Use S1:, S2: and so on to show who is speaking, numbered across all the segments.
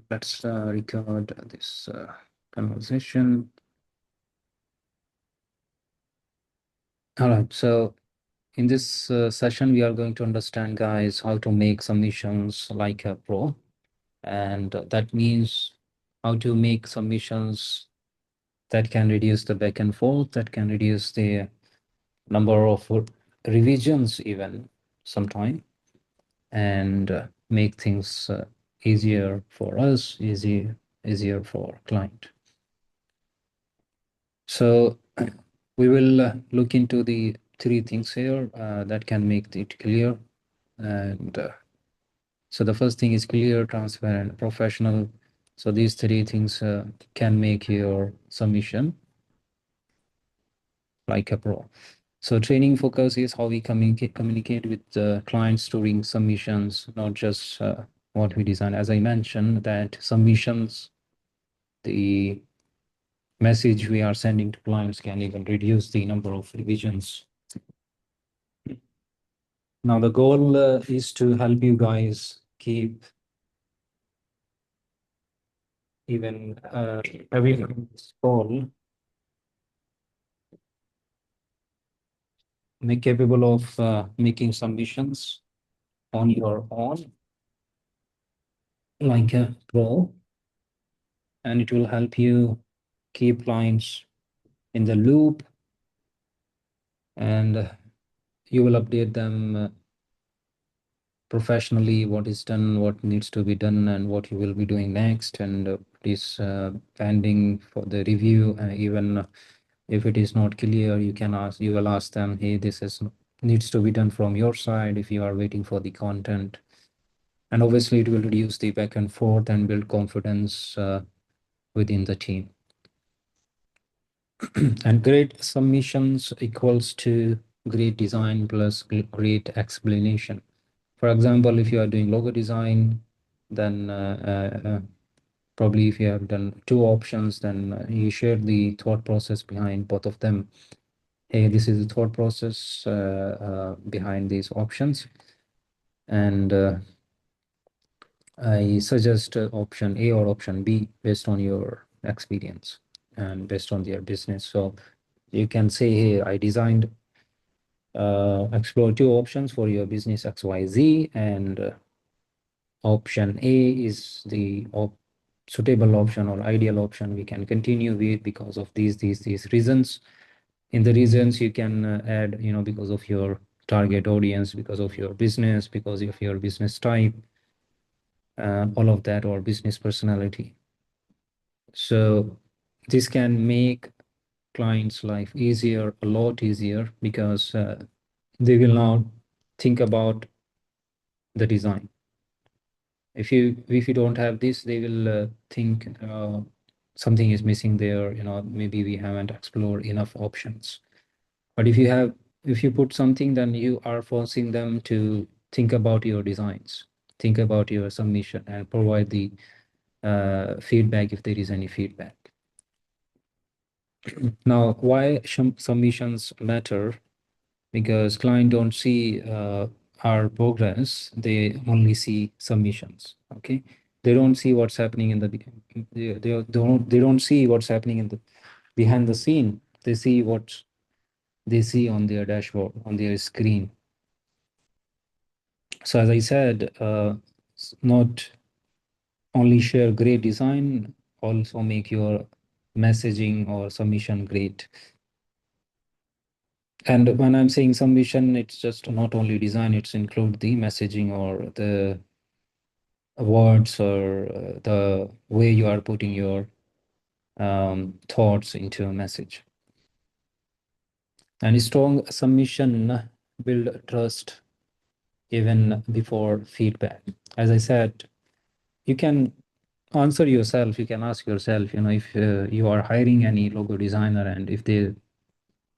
S1: Let's record this conversation. All right. So in this session, we are going to understand, guys, how to make submissions like a pro. And that means how to make submissions that can reduce the back and forth, that can reduce the number of revisions even sometime, and make things easier for us, easier for client. So we will look into the three things here that can make it clear. And so the first thing is clear, transparent, professional. So these three things can make your submission like a pro. So training focus is how we communicate with the clients during submissions, not just what we design. As I mentioned, that submissions, the message we are sending to clients can even reduce the number of revisions. Now, the goal is to help you guys keep even having this call, make capable of making submissions on your own, like a pro, and it will help you keep clients in the loop, and you will update them professionally what is done, what needs to be done, and what you will be doing next, and what is pending for the review. Even if it is not clear, you will ask them, hey, this is needs to be done from your side if you are waiting for the content. And obviously it will reduce the back and forth and build confidence within the team. And great submissions equals to great design plus great explanation. For example, if you are doing logo design, then probably if you have done two options, then you share the thought process behind both of them. Hey, this is the thought process behind these options. And I suggest option A or option B based on your experience and based on their business. So you can say, hey, I designed explore two options for your business XYZ, and option A is the suitable option or ideal option we can continue with because of these reasons. In the reasons you can add, because of your target audience, because of your business, because of your business type, all of that, or business personality. So this can make clients' life easier, a lot easier, because they will now think about the design. If you don't have this, they will think something is missing there. Maybe we haven't explored enough options. But if you put something, then you are forcing them to think about your designs, think about your submission, and provide the feedback if there is any feedback. Now, why submissions matter? Because client don't see our progress; they only see submissions. Okay, they don't see what's happening in the they don't see what's happening in the behind the scene. They see what they see on their dashboard, on their screen. So as I said, not only share great design, also make your messaging or submission great. And when I'm saying submission, it's just not only design, it's include the messaging or the words or the way you are putting your thoughts into a message. And a strong submission build trust even before feedback. As I said, you can answer yourself, you can ask yourself, if you are hiring any logo designer, and if they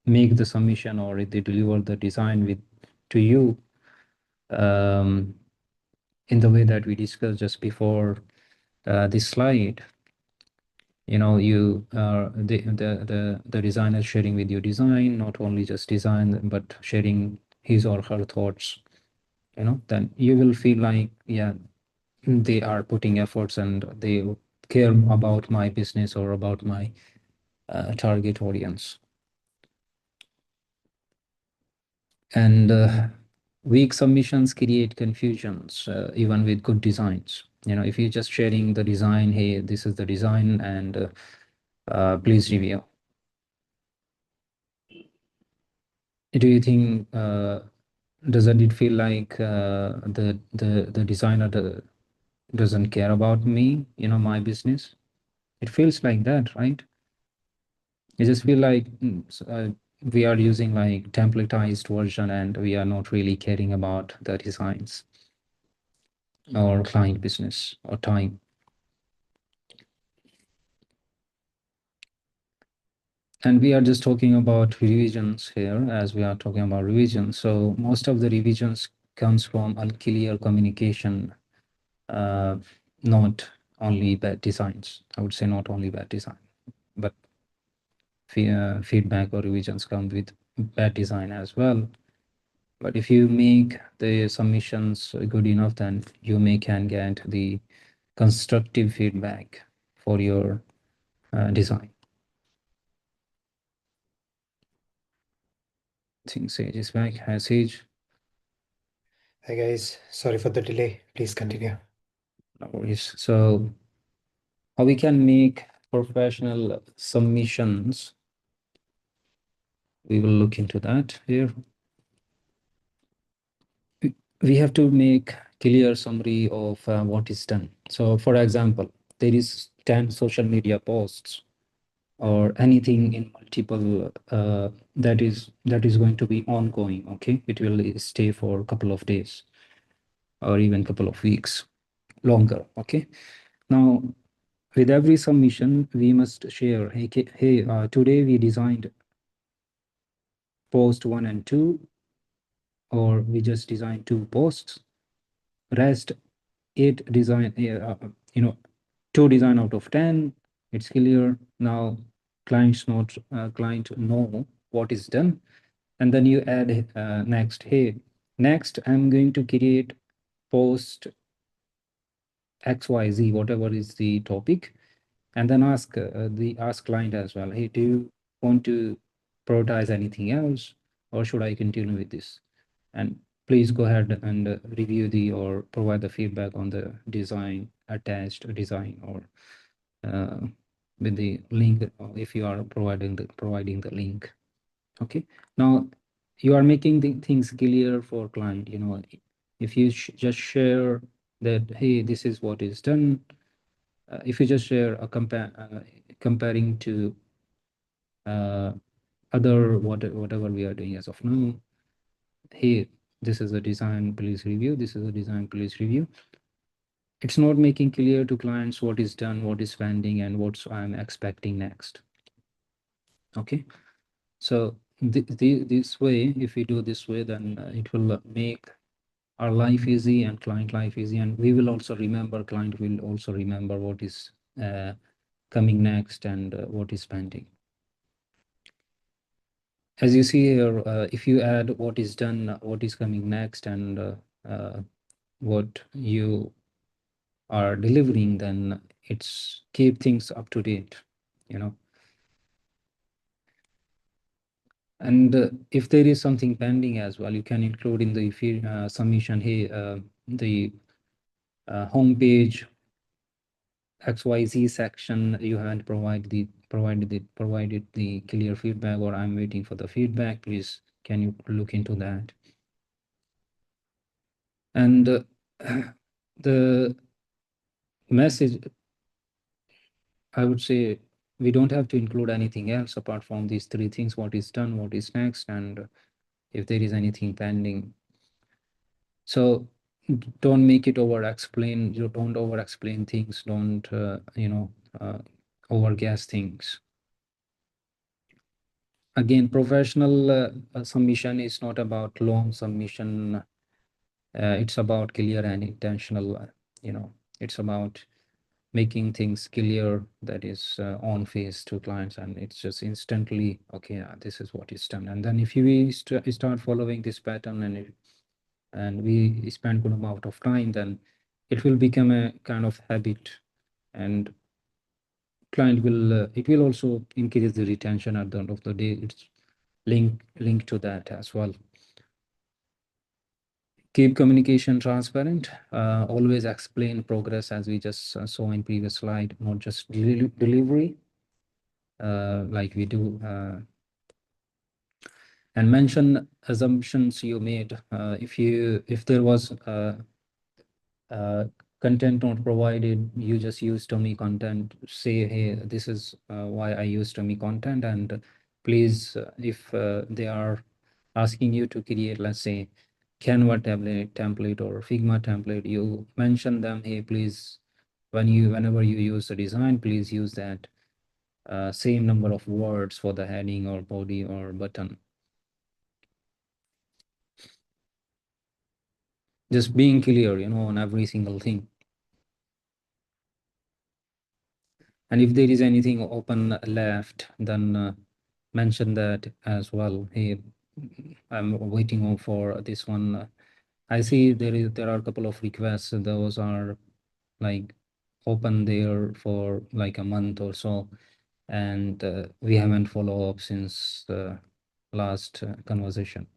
S1: make the submission or if they deliver the design to you um, in the way that we discussed just before this slide, you are the designer sharing with you design, not only just design, but sharing his or her thoughts, then you will feel like, yeah, they are putting efforts and they care about my business or about my target audience. And weak submissions create confusions, even with good designs. If you're just sharing the design, hey, this is the design, and please review. Do you think doesn't it feel like the designer doesn't care about me, my business? It feels like that, right? I just feel like we are using like templatized version and we are not really caring about the designs or client business or time. And we are just talking about revisions here, as we are talking about revisions. So most of the revisions comes from unclear communication, uh, not only bad designs. I would say not only bad design, but feedback or revisions come with bad design as well. But if you make the submissions good enough, then you can get the constructive feedback for your design. I think Sage is back. Hi, Sage.
S2: Hi guys, sorry for the delay. Please continue.
S1: No worries. So, how we can make professional submissions? We will look into that here. We have to make clear summary of what is done. So, for example, there is 10 social media posts or anything in multiple that is going to be ongoing. Okay, it will stay for a couple of days or even couple of weeks longer. Okay, now with every submission we must share, hey, today we designed post 1 and 2, or we just designed 2 posts, rest 8 design, 2 design out of 10. It's clear now. Client know what is done. And then you add next, hey, next I'm going to create post XYZ, whatever is the topic, and then ask client as well, hey, do you want to prioritize anything else, or should I continue with this? And please go ahead and review the or provide the feedback on the design, attached design, or with the link, if you are providing the link. Okay, now you are making the things clear for client. If you just share that, hey, this is what is done. If you just share a comparing to other whatever we are doing as of now, hey, this is a design, please review, this is a design, please review. It's not making clear to clients what is done, what is pending, and what I'm expecting next. Okay, so this way, if we do this way, then it will make our life easy and client life easy, and we will also remember, client will also remember what is coming next and what is pending. As you see here, if you add what is done, what is coming next, and what you are delivering, then it's keep things up to date, you know. And if there is something pending as well, you can include in the submission, hey, the homepage XYZ section, you haven't provided the clear feedback, or I'm waiting for the feedback. Please, can you look into that? And the message, I would say, we don't have to include anything else apart from these 3 things: what is done, what is next, and if there is anything pending. So don't make it over explain. You don't over explain things. Don't over guess things. Again, professional submission is not about long submission. It's about clear and intentional. It's about making things clear, that is on face to clients, and it's just instantly, okay, this is what is done. And then if we start following this pattern, and we spend good amount of time, then it will become a kind of habit, and client will it will also increase the retention at the end of the day. It's linked to that as well. Keep communication transparent. Always explain progress, as we just saw in previous slide, not just delivery, like we do. And mention assumptions you made. If there was uh, content not provided, you just use Tommy content. Say, hey, this is why I use Tommy content, and please, if they are asking you to create, let's say, Canva template or Figma template, you mention them, hey, please, whenever you use the design, please use that same number of words for the heading or body or button. Just being clear, on every single thing. And if there is anything open left, then mention that as well. Hey, I'm waiting on for this one. I see there are a couple of requests. Those are like open there for like a month or so, and we haven't follow up since the last conversation.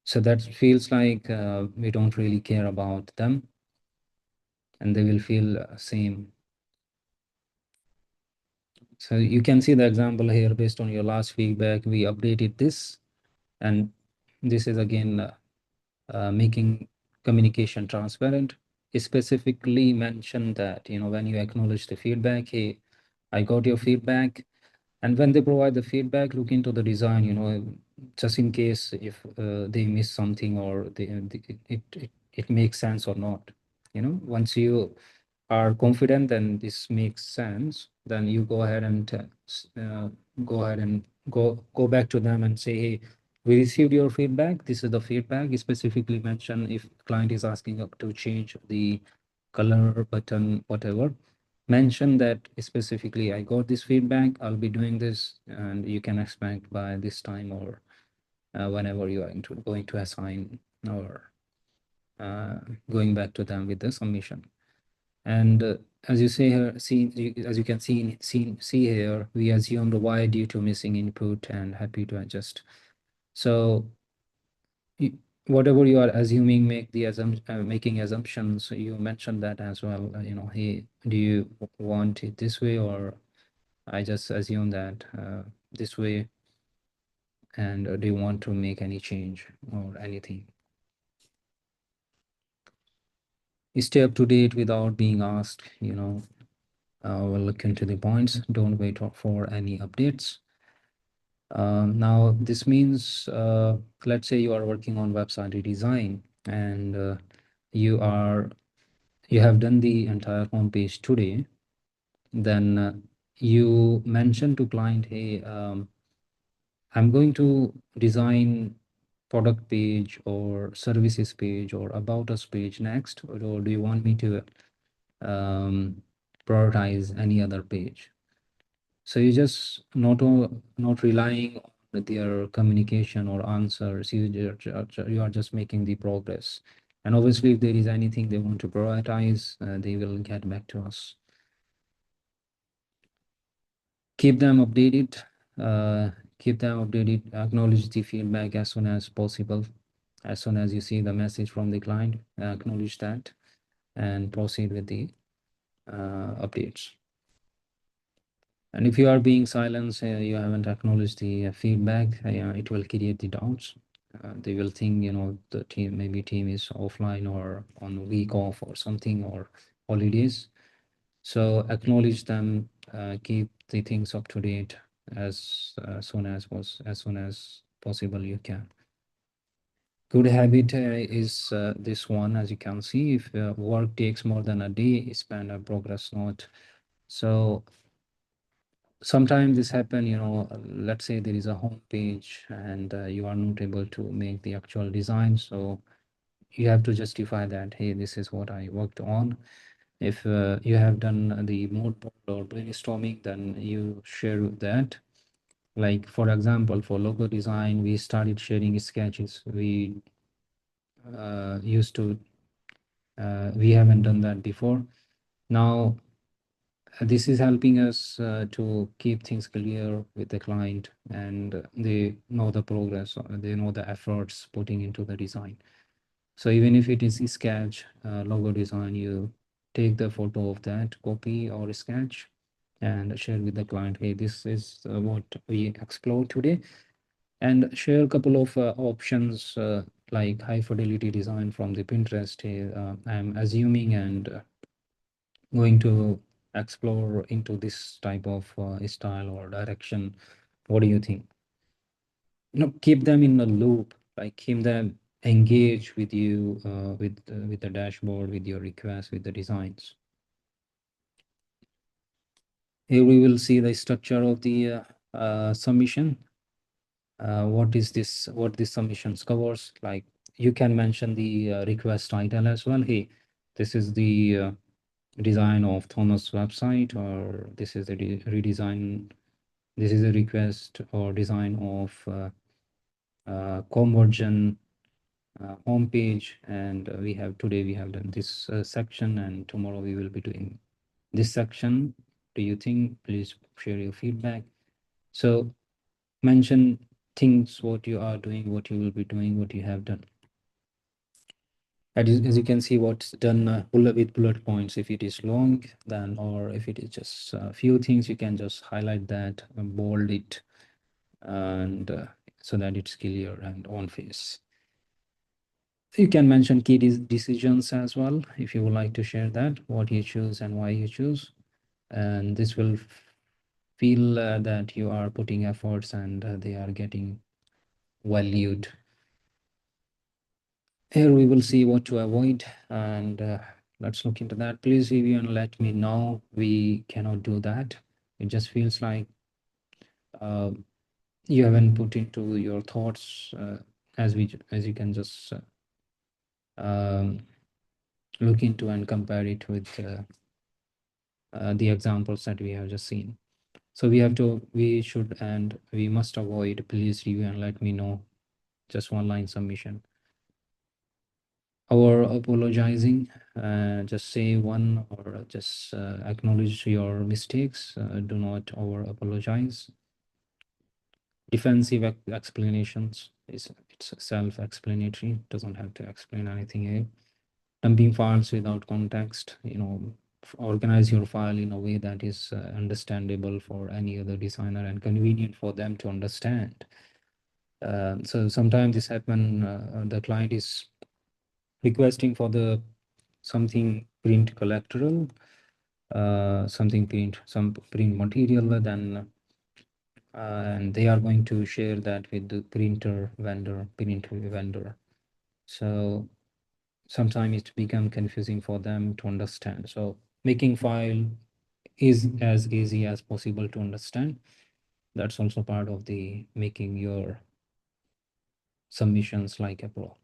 S1: So that feels like we don't really care about them, and they will feel same. So you can see the example here based on your last feedback. We updated this, and this is again making communication transparent. Specifically mention that, when you acknowledge the feedback, hey, I got your feedback. And when they provide the feedback, look into the design, just in case if they miss something, or it makes sense or not. Once you are confident then this makes sense, then you go ahead and go back to them and say, hey, we received your feedback. This is the feedback. You specifically mention if client is asking up to change the color button, whatever. Mention that specifically, I got this feedback, I'll be doing this, and you can expect by this time, or whenever you are going to assign, or going back to them with the submission. And as you say here, as you can see here, we assumed why due to missing input and happy to adjust. So whatever you are assuming, making assumptions. You mentioned that as well. Hey, do you want it this way, or I just assume that this way, and do you want to make any change or anything? You stay up to date without being asked. We'll look into the points. Don't wait for any updates. Now, this means, let's say you are working on website redesign, and you have done the entire homepage today. Then you mention to client, hey, I'm going to design product page or services page or about us page next, or do you want me to prioritize any other page? So you just not relying on their communication or answers. You are just making the progress. And obviously, if there is anything they want to prioritize, they will get back to us. Keep them updated. Acknowledge the feedback as soon as possible. As soon as you see the message from the client, acknowledge that and proceed with the updates. And if you are being silenced, you haven't acknowledged the feedback, it will create the doubts. They will think, the team is offline or on a week off or something, or holidays. So acknowledge them, keep the things up to date as soon as possible you can. Good habit is this one, as you can see. If work takes more than a day, spend a progress note. So sometimes this happen, let's say there is a home page, and you are not able to make the actual design. So you have to justify that, hey, this is what I worked on. If you have done the mood board or brainstorming, then you share that. Like, for example, for logo design, we started sharing sketches. We used to We haven't done that before. Now, this is helping us to keep things clear with the client, and they know the progress, they know the efforts putting into the design. So even if it is a sketch, logo design, you take the photo of that, copy or sketch, and share with the client, hey, this is what we explored today, and share a couple of options like high fidelity design from the Pinterest. I'm assuming and going to explore into this type of style or direction. What do you think? Keep them in the loop, like keep them engaged with you, with the dashboard, with your requests, with the designs. Here we will see the structure of the submission. What is this? What this submissions covers? Like you can mention the request title as well. Hey, this is the design of Thomas website, or this is a redesign. This is a request or design of conversion homepage, and today we have done this section, and tomorrow we will be doing this section. Do you think? Please share your feedback. So mention things, what you are doing, what you will be doing, what you have done. As you can see, what's done with bullet points. If it is long, then, or if it is just a few things, you can just highlight that, bold it, and so that it's clear and on face. You can mention key decisions as well if you would like to share that, what you choose and why you choose. And this will feel that you are putting efforts and they are getting valued. Here we will see what to avoid, and let's look into that. Please review and let me know. We cannot do that. It just feels like uh, you haven't put into your thoughts as you can just um, look into and compare it with the examples that we have just seen. So we should and we must avoid. Please review and let me know. Just one line submission. Or apologizing, just say one, or just acknowledge your mistakes. Do not over apologize. Defensive explanations it's self-explanatory, doesn't have to explain anything here. Dumping files without context, organize your file in a way that is understandable for any other designer and convenient for them to understand. So sometimes this happen, the client is requesting for the something print collateral, some print material, then and they are going to share that with the print vendor. So sometimes it become confusing for them to understand. So making file is as easy as possible to understand. That's also part of the making your submissions like a pro.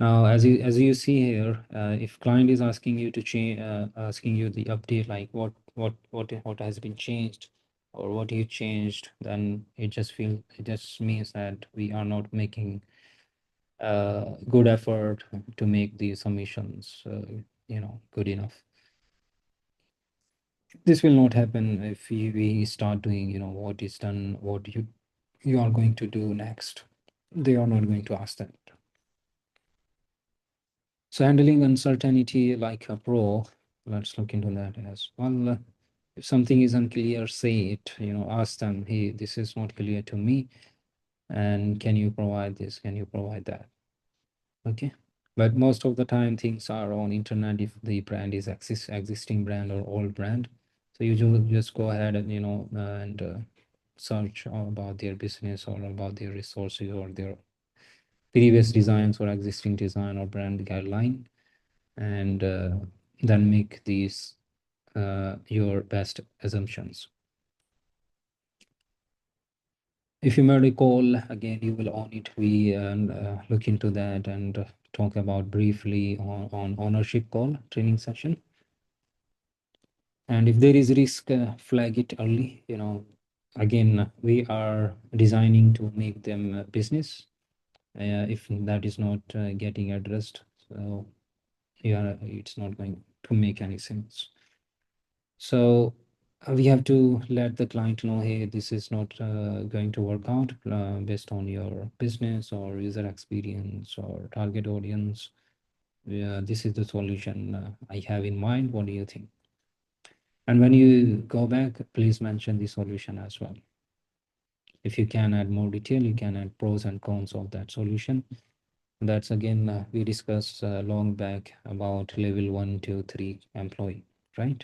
S1: Now, as you see here, if client is asking you to change, asking you the update, like what has been changed, or what you changed, then it just means that we are not making good effort to make the submissions, good enough. This will not happen if we start doing, what is done, what you are going to do next. They are not going to ask that. So handling uncertainty like a pro, let's look into that as well. If something is unclear, say it, ask them, hey, this is not clear to me. And can you provide this? Can you provide that? Okay. But most of the time things are on internet if the brand is existing brand or old brand. So you just go ahead and, and search about their business or about their resources or their previous designs or existing design or brand guideline, and then make these your best assumptions. If you may recall, again, you will own it. We look into that and talk about briefly on ownership call training session. And if there is risk, flag it early. Again, we are designing to make them business. if that is not getting addressed. So yeah, it's not going to make any sense. So we have to let the client know, hey, this is not going to work out based on your business or user experience or target audience. Yeah, this is the solution I have in mind. What do you think? And when you go back, please mention the solution as well. If you can add more detail, you can add pros and cons of that solution. That's again, we discussed long back about level 1, 2, 3 employee, right?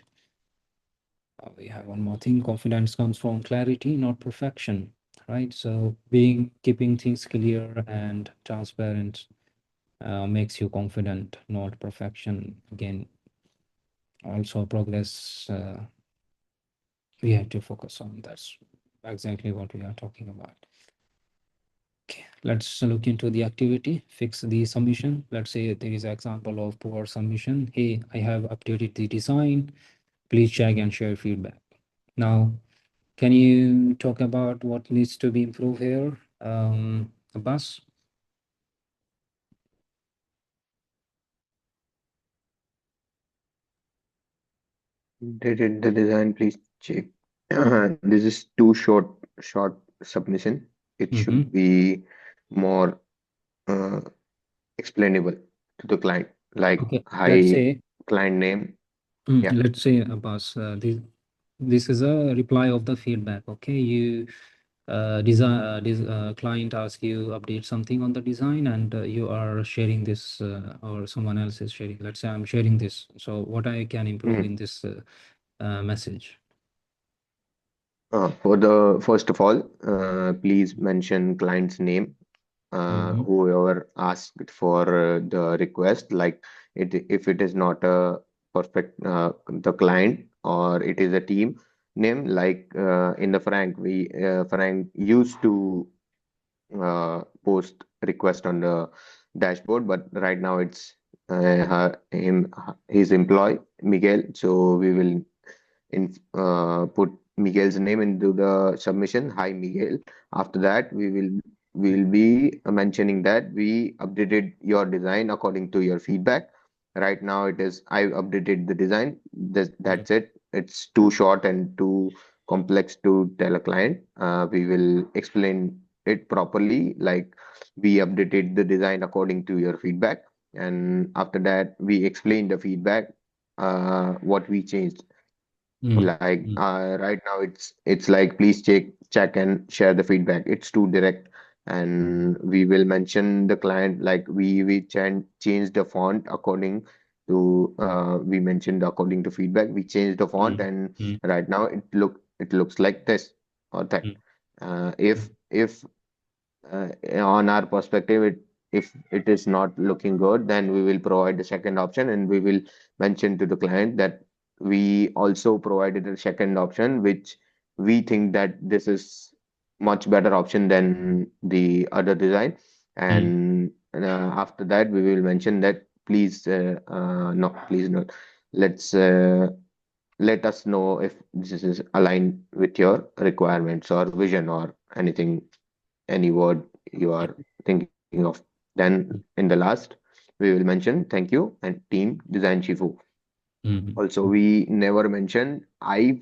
S1: We have one more thing. Confidence comes from clarity, not perfection, right? So keeping things clear and transparent makes you confident, not perfection. Again, also progress we have to focus on. That's exactly what we are talking about. Okay, let's look into the activity. Fix the submission. Let's say there is an example of poor submission. Hey, I have updated the design. Please check and share feedback. Now, can you talk about what needs to be improved here, Abbas?
S3: Did the design please check? This is too short submission. It
S1: Mm-hmm.
S3: should be more uh, explainable to the client, like
S1: Okay,
S3: hi client name. Yeah.
S1: let's say, Abbas, this is a reply of the feedback. Okay, you client asks you update something on the design, and you are sharing this, or someone else is sharing. Let's say I'm sharing this. So what I can improve
S3: Mhm.
S1: in this message?
S3: For the first of all, please mention client's name,
S1: Mm-hmm.
S3: whoever asked for the request, like if it is not a perfect the client or it is a team name, like in the Frank used to post request on the dashboard, but right now it's his employee Miguel, so we will put Miguel's name into the submission. Hi, Miguel. After that, we will be mentioning that we updated your design according to your feedback. Right now, it is I updated the design. That's it. It's too short and too complex to tell a client. We will explain it properly, like we updated the design according to your feedback, and after that, we explain the feedback, what we changed, like
S1: Mm-hmm.
S3: right now it's like please check and share the feedback. It's too direct, and we will mention the client, like we change the font according to we mentioned according to feedback. We changed the font, and
S1: Mm-hmm.
S3: right now it looks like this or that. If on our perspective, if it is not looking good, then we will provide the second option, and we will mention to the client that we also provided a second option, which we think that this is much better option than the other design. And after that, we will mention that please, no, please not. Let's let us know if this is aligned with your requirements or vision or anything, any word you are thinking of. Then in the last, we will mention thank you and team design Shifu.
S1: Mm-hmm.
S3: Also, we never mention I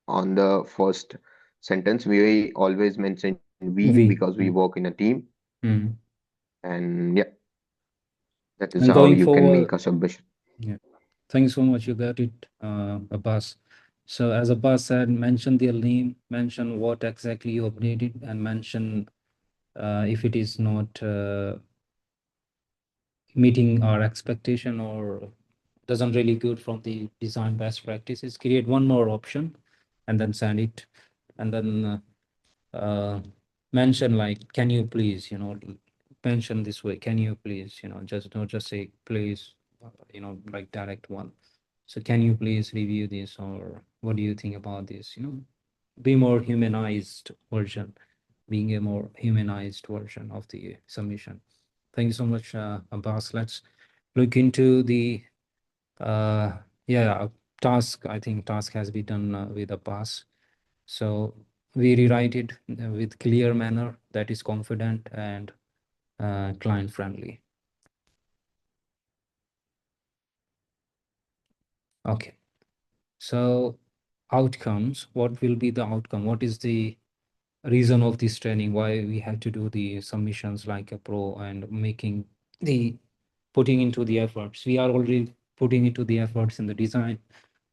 S3: on the first sentence. We always mention we because we
S1: Yeah.
S3: work in a team.
S1: Mm.
S3: And yeah, that is
S1: And
S3: how
S1: going
S3: you can
S1: forward,
S3: make a submission.
S1: yeah. Thank you so much. You got it, Abbas. So as Abbas said, mention their name, mention what exactly you updated, and mention if it is not meeting our expectation or doesn't really good from the design best practices. Create one more option and then send it, and then mention like, can you please, mention this way, can you please, just don't just say please, like direct one. So can you please review this, or what do you think about this? Be more humanized version, being a more humanized version of the submission. Thank you so much, Abbas. Let's look into the yeah, task. I think task has been done with Abbas. So we rewrite it with clear manner that is confident and client friendly. Okay, so outcomes, what will be the outcome? What is the reason of this training? Why we have to do the submissions like a pro and putting into the efforts? We are already putting into the efforts in the design.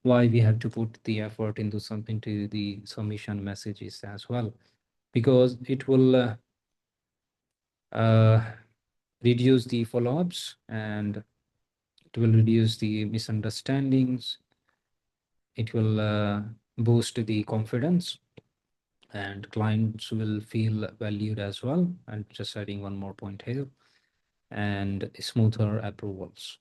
S1: Why we have to put the effort into the submission messages as well? Because it will reduce the follow-ups, and it will reduce the misunderstandings. It will boost the confidence, and clients will feel valued as well. And just adding one more point here, and smoother approvals.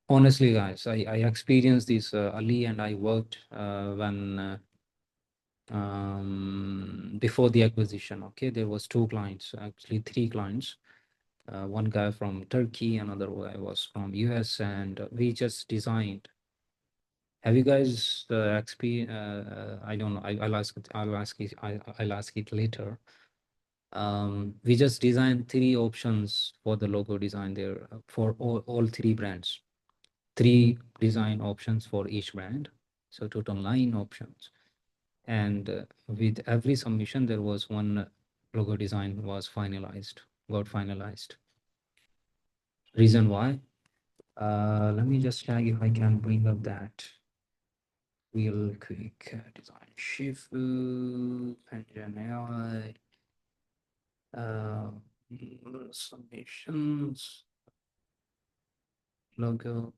S1: Honestly, guys, I experienced this early, and I worked when before the acquisition. Okay, there was 2 clients, actually 3 clients. One guy from Turkey, another guy was from US, and we just designed. Have you guys I don't know. I'll ask it. I'll ask it later. We just designed 3 options for the logo design there for all 3 brands. 3 design options for each brand, so total 9 options. And with every submission, there was one logo design got finalized. Reason why? Let me just check if I can bring up that real quick. Design Shifu, Pension AI, submissions, logo,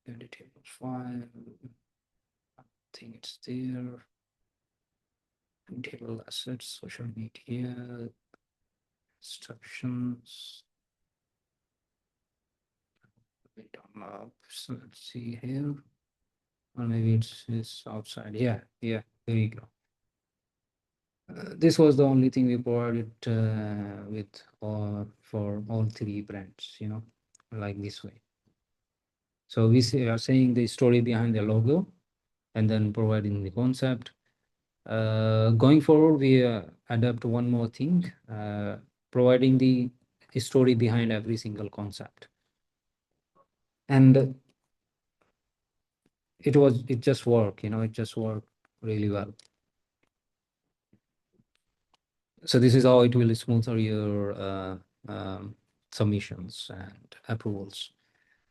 S1: editable file. I think it's there. Table assets, social media, instructions. Wait on so let's see here. Or maybe it's outside. Yeah, there you go. This was the only thing we provided with for all 3 brands, like this way. So we are saying the story behind the logo, and then providing the concept. Going forward, we adapt one more thing, providing the story behind every single concept. And it just worked, it just worked really well. So this is how it will smoother your submissions and approvals.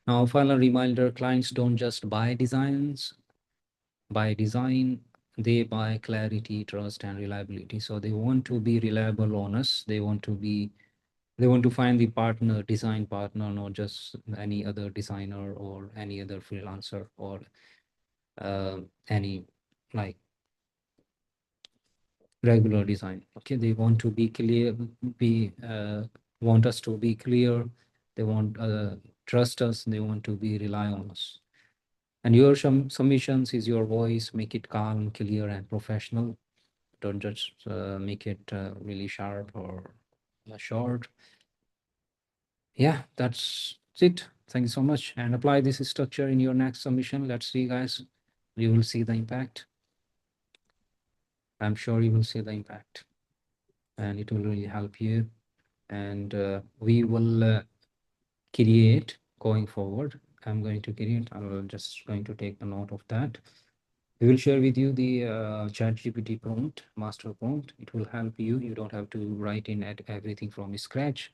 S1: Now, final reminder, clients don't just buy designs. By design, they buy clarity, trust, and reliability. So they want to be reliable, honest. They want to find the design partner, not just any other designer or any other freelancer or any like regular design. Okay, they want to be clear, want us to be clear. They want trust us. They want to be rely on us. And your submissions is your voice. Make it calm, clear, and professional. Don't just make it really sharp or short. Yeah, that's it. Thank you so much. And apply this structure in your next submission. Let's see, guys. You will see the impact. I'm sure you will see the impact, and it will really help you. And we will create going forward. I'm going to create. I'm just going to take a note of that. We will share with you the ChatGPT prompt, master prompt. It will help you. You don't have to write in everything from scratch.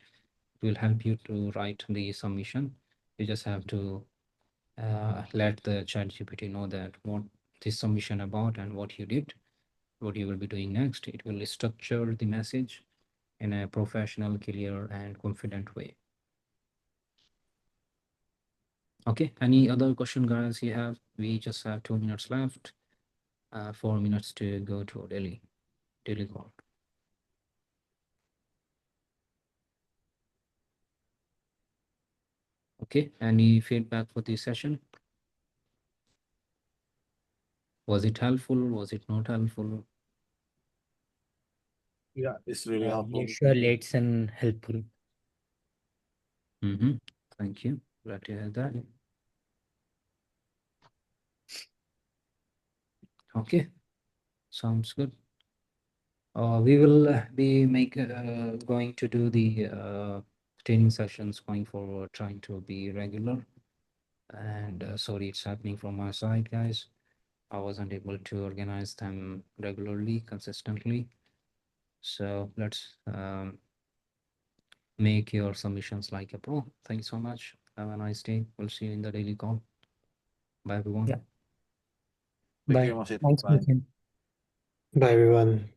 S1: It will help you to write the submission. You just have to let the ChatGPT know that what this submission about and what you did, what you will be doing next. It will structure the message in a professional, clear, and confident way. Okay, any other question, guys, you have? We just have 2 minutes left, 4 minutes to go to daily call. Okay, any feedback for this session? Was it helpful? Was it not helpful?
S4: Yeah, it's really helpful.
S2: Usually it's helpful.
S1: Thank you. Glad to hear that. Okay, sounds good. We will be going to do the training sessions going forward, trying to be regular. And sorry, it's happening from my side, guys. I wasn't able to organize them regularly, consistently. So let's make your submissions like a pro. Thank you so much. Have a nice day. We'll see you in the daily call. Bye, everyone.
S2: Yeah.
S4: Thank
S2: Bye.
S4: you, Masit.
S5: Thanks,
S4: Bye.
S5: Nitin.
S2: Bye, everyone.